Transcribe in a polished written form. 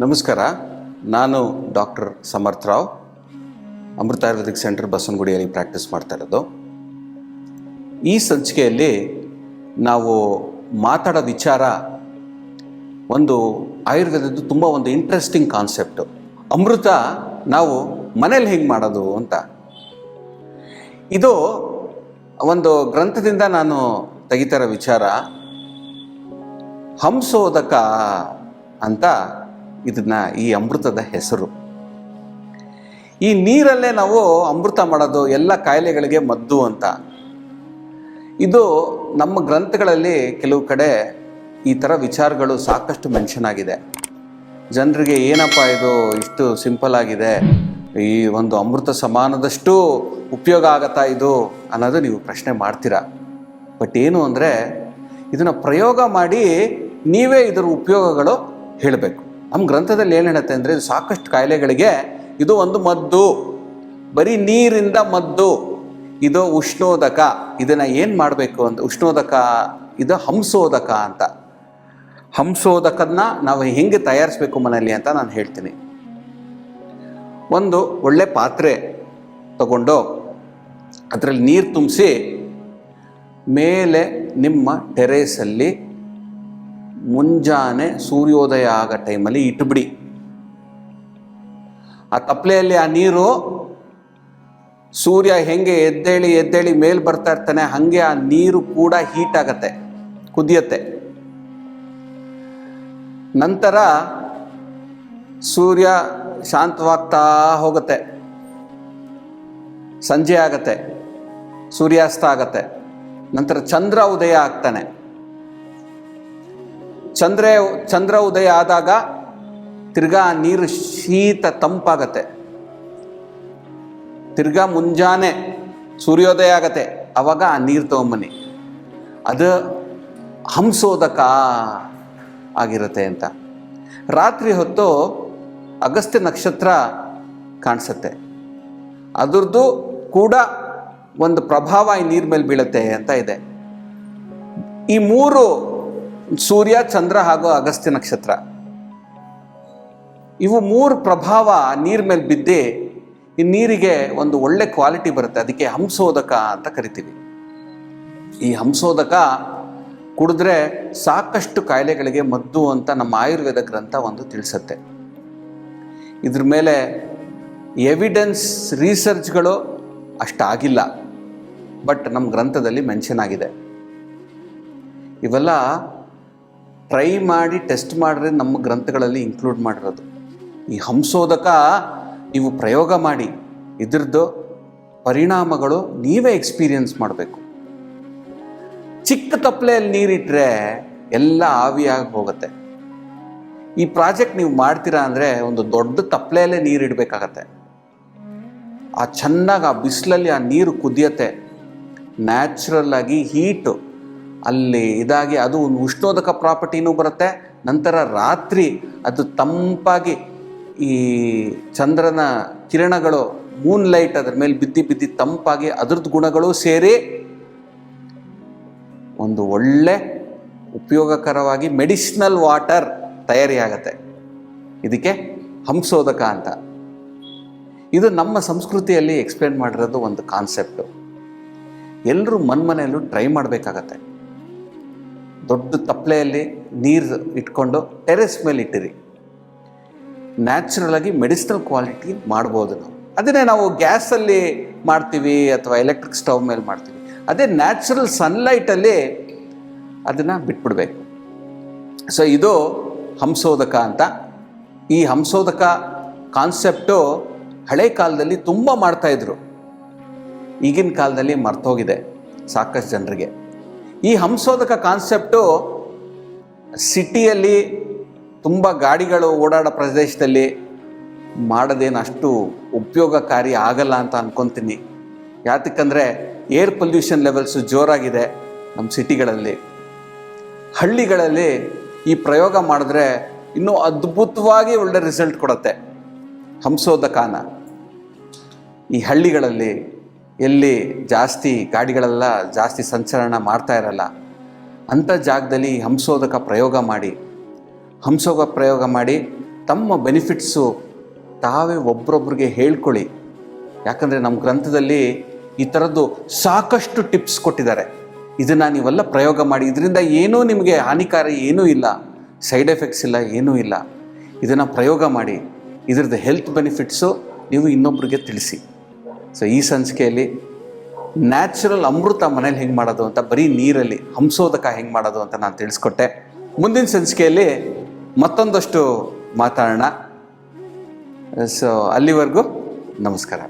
ನಮಸ್ಕಾರ. ನಾನು ಡಾಕ್ಟರ್ ಸಮರ್ಥ ರಾವ್, ಅಮೃತ Ayurvedic centre ಬಸವನಗುಡಿಯಲ್ಲಿ practice ಮಾಡ್ತಾ ಇರೋದು. ಈ ಸಂಚಿಕೆಯಲ್ಲಿ ನಾವು ಮಾತಾಡೋ ವಿಚಾರ ಒಂದು ಆಯುರ್ವೇದದ್ದು ತುಂಬ ಒಂದು ಇಂಟ್ರೆಸ್ಟಿಂಗ್ ಕಾನ್ಸೆಪ್ಟು. ಅಮೃತ ನಾವು ಮನೇಲಿ ಹೆಂಗೆ ಮಾಡೋದು ಅಂತ. ಇದು ಒಂದು ಗ್ರಂಥದಿಂದ ನಾನು ತೆಗಿತಾ ಇರೋ ವಿಚಾರ. ಹಂಸೋದಕ ಅಂತ ಇದನ್ನ ಈ ಅಮೃತದ ಹೆಸರು. ಈ ನೀರಲ್ಲೇ ನಾವು ಅಮೃತ ಮಾಡೋದು, ಎಲ್ಲ ಕಾಯಿಲೆಗಳಿಗೆ ಮದ್ದು ಅಂತ. ಇದು ನಮ್ಮ ಗ್ರಂಥಗಳಲ್ಲಿ ಕೆಲವು ಕಡೆ ಈ ಥರ ವಿಚಾರಗಳು ಸಾಕಷ್ಟು ಮೆನ್ಷನ್ ಆಗಿದೆ. ಜನರಿಗೆ ಏನಪ್ಪ ಇದು ಇಷ್ಟು ಸಿಂಪಲ್ ಆಗಿದೆ, ಈ ಒಂದು ಅಮೃತ ಸಮಾನದಷ್ಟು ಉಪಯೋಗ ಆಗತ್ತಾ ಇದು ಅನ್ನೋದು ನೀವು ಪ್ರಶ್ನೆ ಮಾಡ್ತೀರಾ. ಬಟ್ ಏನು ಅಂದರೆ, ಇದನ್ನು ಪ್ರಯೋಗ ಮಾಡಿ ನೀವೇ ಇದರ ಉಪಯೋಗಗಳು ಹೇಳಬೇಕು. ನಮ್ಮ ಗ್ರಂಥದಲ್ಲಿ ಏನು ಹೇಳುತ್ತೆ ಅಂದರೆ, ಇದು ಸಾಕಷ್ಟು ಕಾಯಿಲೆಗಳಿಗೆ ಇದು ಒಂದು ಮದ್ದು, ಬರೀ ನೀರಿಂದ ಮದ್ದು. ಇದು ಉಷ್ಣೋದಕ. ಇದನ್ನು ಏನು ಮಾಡಬೇಕು ಅಂತ, ಉಷ್ಣೋದಕ ಇದು ಹಂಸೋದಕ ಅಂತ. ಹಂಸೋದಕನ್ನ ನಾವು ಹೆಂಗೆ ತಯಾರಿಸ್ಬೇಕು ಮನೆಯಲ್ಲಿ ಅಂತ ನಾನು ಹೇಳ್ತೀನಿ. ಒಂದು ಒಳ್ಳೆ ಪಾತ್ರೆ ತಗೊಂಡು ಅದರಲ್ಲಿ ನೀರು ತುಂಬಿಸಿ ಮೇಲೆ ನಿಮ್ಮ ಟೆರೇಸಲ್ಲಿ ಮುಂಜಾನೆ ಸೂರ್ಯೋದಯ ಆಗೋ ಟೈಮಲ್ಲಿ ಇಟ್ಬಿಡಿ. ಆ ತಪ್ಪಲೆಯಲ್ಲಿ ಆ ನೀರು ಸೂರ್ಯ ಹೆಂಗೆ ಎದ್ದೇಳಿ ಮೇಲೆ ಬರ್ತಾ ಇರ್ತಾನೆ, ಹಾಗೆ ಆ ನೀರು ಕೂಡ ಹೀಟ್ ಆಗತ್ತೆ, ಕುದಿಯತ್ತೆ. ನಂತರ ಸೂರ್ಯ ಶಾಂತವಾಗ್ತಾ ಹೋಗುತ್ತೆ, ಸಂಜೆ ಆಗತ್ತೆ, ಸೂರ್ಯಾಸ್ತ ಆಗತ್ತೆ. ನಂತರ ಚಂದ್ರ ಉದಯ ಆಗ್ತಾನೆ. ಚಂದ್ರ ಉದಯ ಆದಾಗ ತಿರ್ಗಾ ನೀರು ಶೀತ ತಂಪಾಗತ್ತೆ. ತಿರ್ಗಾ ಮುಂಜಾನೆ ಸೂರ್ಯೋದಯ ಆಗತ್ತೆ, ಅವಾಗ ಆ ನೀರು ತಗೊಂಬನ್ನಿ. ಅದು ಹಂಸೋದಕ ಆಗಿರುತ್ತೆ ಅಂತ. ರಾತ್ರಿ ಹೊತ್ತು ಅಗಸ್ತ್ಯ ನಕ್ಷತ್ರ ಕಾಣಿಸುತ್ತೆ, ಅದರದ್ದು ಕೂಡ ಒಂದು ಪ್ರಭಾವ ಈ ನೀರ ಮೇಲೆ ಬೀಳುತ್ತೆ ಅಂತ ಇದೆ. ಈ ಮೂರು, ಸೂರ್ಯ, ಚಂದ್ರ ಹಾಗೂ ಅಗಸ್ತ್ಯ ನಕ್ಷತ್ರ, ಇವು ಮೂರು ಪ್ರಭಾವ ನೀರ ಮೇಲೆ ಬಿದ್ದು ಈ ನೀರಿಗೆ ಒಂದು ಒಳ್ಳೆ ಕ್ವಾಲಿಟಿ ಬರುತ್ತೆ. ಅದಕ್ಕೆ ಹಂಸೋದಕ ಅಂತ ಕರಿತೀವಿ. ಈ ಹಂಸೋದಕ ಕುಡಿದ್ರೆ ಸಾಕಷ್ಟು ಕಾಯಿಲೆಗಳಿಗೆ ಮದ್ದು ಅಂತ ನಮ್ಮ ಆಯುರ್ವೇದ ಗ್ರಂಥ ಒಂದು ತಿಳಿಸುತ್ತೆ. ಇದ್ರ ಮೇಲೆ ಎವಿಡೆನ್ಸ್ ರಿಸರ್ಚ್ಗಳು ಅಷ್ಟಾಗಿಲ್ಲ, ಬಟ್ ನಮ್ಮ ಗ್ರಂಥದಲ್ಲಿ ಮೆನ್ಷನ್ ಆಗಿದೆ. ಇವೆಲ್ಲ ಟ್ರೈ ಮಾಡಿ ಟೆಸ್ಟ್ ಮಾಡಿದ್ರೆ ನಮ್ಮ ಗ್ರಂಥಗಳಲ್ಲಿ ಇನ್ಕ್ಲೂಡ್ ಮಾಡಿರೋದು. ಈ ಹಂಸೋದಕ ನೀವು ಪ್ರಯೋಗ ಮಾಡಿ ಇದ್ರದ್ದು ಪರಿಣಾಮಗಳು ನೀವೇ ಎಕ್ಸ್ಪೀರಿಯನ್ಸ್ ಮಾಡಬೇಕು. ಚಿಕ್ಕ ತಪ್ಪಲೆಯಲ್ಲಿ ನೀರಿಟ್ಟರೆ ಎಲ್ಲ ಆವಿಯಾಗಿ ಹೋಗುತ್ತೆ. ಈ ಪ್ರಾಜೆಕ್ಟ್ ನೀವು ಮಾಡ್ತೀರಾ ಅಂದರೆ ಒಂದು ದೊಡ್ಡ ತಪ್ಪಲೆಯಲ್ಲೇ ನೀರಿಡಬೇಕಾಗತ್ತೆ. ಆ ಚೆನ್ನಾಗಿ ಆ ಬಿಸಿಲಲ್ಲಿ ಆ ನೀರು ಕುದಿಯತ್ತೆ, ನ್ಯಾಚುರಲ್ ಆಗಿ ಹೀಟು ಅಲ್ಲಿ ಇದಾಗಿ ಅದು ಒಂದು ಉಷ್ಣೋದಕ ಪ್ರಾಪರ್ಟಿನೂ ಬರುತ್ತೆ. ನಂತರ ರಾತ್ರಿ ಅದು ತಂಪಾಗಿ ಈ ಚಂದ್ರನ ಕಿರಣಗಳು, ಮೂನ್ ಲೈಟ್ ಅದ್ರ ಮೇಲೆ ಬಿದ್ದಿ ತಂಪಾಗಿ ಅದ್ರದ್ದು ಗುಣಗಳು ಸೇರಿ ಒಂದು ಒಳ್ಳೆ ಉಪಯೋಗಕರವಾಗಿ ಮೆಡಿಸಿನಲ್ ವಾಟರ್ ತಯಾರಿಯಾಗತ್ತೆ. ಇದಕ್ಕೆ ಹಂಸೋದಕ ಅಂತ. ಇದು ನಮ್ಮ ಸಂಸ್ಕೃತಿಯಲ್ಲಿ ಎಕ್ಸ್ಪ್ಲೇನ್ ಮಾಡಿರೋದು ಒಂದು ಕಾನ್ಸೆಪ್ಟು. ಎಲ್ಲರೂ ಮನೆಯಲ್ಲೂ ಟ್ರೈ ಮಾಡಬೇಕಾಗತ್ತೆ. ದೊಡ್ಡ ತಪ್ಪಲೆಯಲ್ಲಿ ನೀರು ಇಟ್ಕೊಂಡು ಟೆರೆಸ್ ಮೇಲೆ ಇಟ್ಟಿರಿ. ನ್ಯಾಚುರಲ್ ಆಗಿ ಮೆಡಿಸಿನಲ್ ಕ್ವಾಲಿಟಿ ಮಾಡ್ಬೋದು ನಾವು. ಅದನ್ನೇ ನಾವು ಗ್ಯಾಸಲ್ಲಿ ಮಾಡ್ತೀವಿ ಅಥವಾ ಎಲೆಕ್ಟ್ರಿಕ್ ಸ್ಟವ್ ಮೇಲೆ ಮಾಡ್ತೀವಿ. ಅದೇ ನ್ಯಾಚುರಲ್ ಸನ್ಲೈಟಲ್ಲಿ ಅದನ್ನು ಬಿಟ್ಬಿಡ್ಬೇಕು. ಸೊ ಇದು ಹಂಸೋದಕ ಅಂತ. ಈ ಹಂಸೋದಕ ಕಾನ್ಸೆಪ್ಟು ಹಳೆ ಕಾಲದಲ್ಲಿ ತುಂಬ ಮಾಡ್ತಾಯಿದ್ರು, ಈಗಿನ ಕಾಲದಲ್ಲಿ ಮರ್ತೋಗಿದೆ ಸಾಕಷ್ಟು ಜನರಿಗೆ. ಈ ಹಂಸೋದಕ ಕಾನ್ಸೆಪ್ಟು ಸಿಟಿಯಲ್ಲಿ ತುಂಬ ಗಾಡಿಗಳು ಓಡಾಡೋ ಪ್ರದೇಶದಲ್ಲಿ ಮಾಡೋದೇನು ಅಷ್ಟು ಉಪಯೋಗಕಾರಿ ಆಗಲ್ಲ ಅಂತ ಅಂದ್ಕೊತೀನಿ. ಯಾತಕ್ಕಂದರೆ ಏರ್ ಪೊಲ್ಯೂಷನ್ ಲೆವೆಲ್ಸು ಜೋರಾಗಿದೆ ನಮ್ಮ ಸಿಟಿಗಳಲ್ಲಿ. ಹಳ್ಳಿಗಳಲ್ಲಿ ಈ ಪ್ರಯೋಗ ಮಾಡಿದ್ರೆ ಇನ್ನೂ ಅದ್ಭುತವಾಗಿ ಒಳ್ಳೆ ರಿಸಲ್ಟ್ ಕೊಡುತ್ತೆ ಹಂಸೋದಕನ. ಈ ಹಳ್ಳಿಗಳಲ್ಲಿ ಎಲ್ಲಿ ಜಾಸ್ತಿ ಗಾಡಿಗಳೆಲ್ಲ ಜಾಸ್ತಿ ಸಂಚಲನ ಮಾಡ್ತಾ ಇರಲ್ಲ ಅಂಥ ಜಾಗದಲ್ಲಿ ಹಂಸೋದಕ ಪ್ರಯೋಗ ಮಾಡಿ ತಮ್ಮ ಬೆನಿಫಿಟ್ಸು ತಾವೇ ಒಬ್ರೊಬ್ರಿಗೆ ಹೇಳ್ಕೊಳ್ಳಿ. ಯಾಕಂದರೆ ನಮ್ಮ ಗ್ರಂಥದಲ್ಲಿ ಈ ಥರದ್ದು ಸಾಕಷ್ಟು ಟಿಪ್ಸ್ ಕೊಟ್ಟಿದ್ದಾರೆ. ಇದನ್ನು ನೀವೆಲ್ಲ ಪ್ರಯೋಗ ಮಾಡಿ. ಇದರಿಂದ ಏನೂ ನಿಮಗೆ ಹಾನಿಕಾರಿ ಏನೂ ಇಲ್ಲ, ಸೈಡ್ ಎಫೆಕ್ಟ್ಸ್ ಇಲ್ಲ, ಏನೂ ಇಲ್ಲ. ಇದನ್ನು ಪ್ರಯೋಗ ಮಾಡಿ. ಇದರದ್ದು ಹೆಲ್ತ್ ಬೆನಿಫಿಟ್ಸು ನೀವು ಇನ್ನೊಬ್ರಿಗೆ ತಿಳಿಸಿ. ಸೊ ಈ ಸಂಚಿಕೆಯಲ್ಲಿ ನ್ಯಾಚುರಲ್ ಅಮೃತ ಮನೇಲಿ ಹೆಂಗೆ ಮಾಡೋದು ಅಂತ, ಬರೀ ನೀರಲ್ಲಿ ಹಂಸೋದಕ ಹೆಂಗೆ ಮಾಡೋದು ಅಂತ ನಾನು ತಿಳಿಸ್ಕೊಟ್ಟೆ. ಮುಂದಿನ ಸಂಚಿಕೆಯಲ್ಲಿ ಮತ್ತೊಂದಷ್ಟು ಮಾತಾಡೋಣ. ಸೊ ಅಲ್ಲಿವರೆಗೂ ನಮಸ್ಕಾರ.